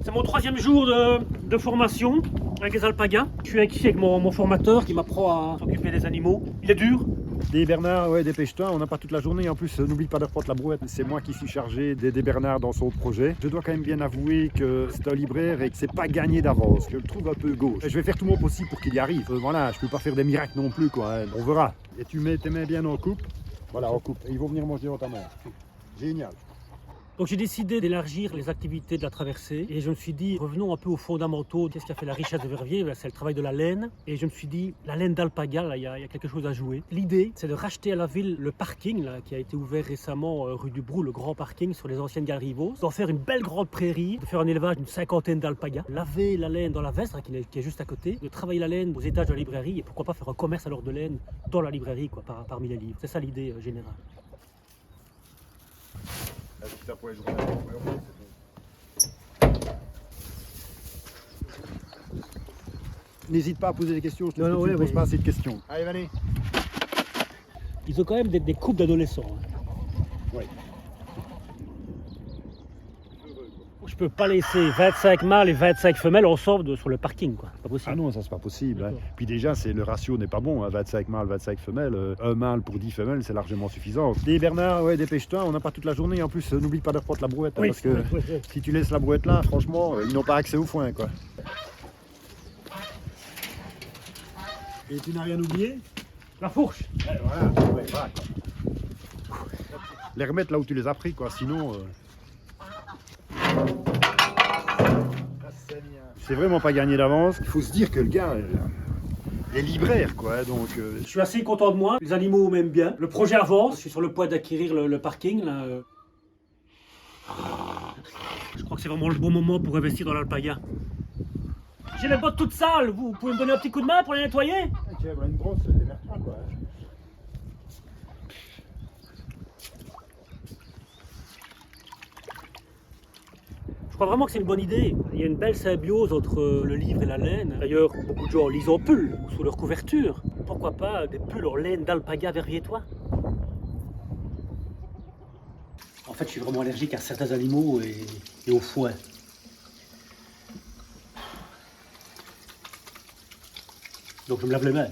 C'est mon 3e jour de formation avec les alpagas. Je suis ici avec mon formateur qui m'apprend à s'occuper des animaux. Il est dur. Dis Bernard, ouais, dépêche-toi, on n'a pas toute la journée. En plus, n'oublie pas de reprendre la brouette. C'est moi qui suis chargé d'aider Bernard dans son projet. Je dois quand même bien avouer que c'est un libraire et que c'est pas gagné d'avance. Je le trouve un peu gauche. Je vais faire tout mon possible pour qu'il y arrive. Voilà, je peux pas faire des miracles non plus, quoi. Hein. On verra. Et tu mets tes mains bien en coupe. Voilà, en coupe. Et ils vont venir manger dans ta main. Génial. Donc j'ai décidé d'élargir les activités de la traversée et je me suis dit, revenons un peu aux fondamentaux. Qu'est-ce qui a fait la richesse de Verviers? C'est le travail de la laine. Et je me suis dit, la laine d'alpaga, là, il y a quelque chose à jouer. L'idée, c'est de racheter à la ville le parking là, qui a été ouvert récemment rue du Brou, le grand parking sur les anciennes galeries Vaux, d'en faire une belle grande prairie, de faire un élevage d'une 50aine d'alpagas, laver la laine dans la Vestre, qui est juste à côté, de travailler la laine aux étages de la librairie et pourquoi pas faire un commerce alors de laine dans la librairie, quoi, parmi les livres. C'est ça l'idée générale. N'hésite pas à poser des questions, je te Non, dis que tu ne ouais, poses pas assez de questions. Allez, venez. Ils ont quand même des couples d'adolescents. Oui. Je peux pas laisser 25 mâles et 25 femelles ensemble sur le parking, quoi. C'est pas possible. Ah non, ça c'est pas possible. Hein. Puis déjà, le ratio n'est pas bon. Hein. 25 mâles, 25 femelles. Un mâle pour 10 femelles, c'est largement suffisant. Dis Bernard, ouais, dépêche-toi, on n'a pas toute la journée. En plus, n'oublie pas de reprendre la brouette. Hein, Oui, parce que oui. si tu laisses la brouette là, franchement, ils n'ont pas accès au foin, quoi. Et tu n'as rien oublié? La fourche. Voilà, ouais, voilà, quoi. Les remettre là où tu les as pris, quoi. Sinon. C'est vraiment pas gagné d'avance. Il faut se dire que le gars est libraire, quoi. Donc. Je suis assez content de moi. Les animaux m'aiment bien. Le projet avance. Je suis sur le point d'acquérir le parking. Là. Je crois que c'est vraiment le bon moment pour investir dans l'alpaga. J'ai les bottes toutes sales. Vous pouvez me donner un petit coup de main pour les nettoyer? Tiens, voilà une brosse, démerde-toi, quoi. Je crois vraiment que c'est une bonne idée. Il y a une belle symbiose entre le livre et la laine. D'ailleurs, beaucoup de gens lisent en pull ou sous leur couverture. Pourquoi pas des pulls en laine d'alpaga verviétois? En fait, je suis vraiment allergique à certains animaux et au foin. Donc je me lave les mains.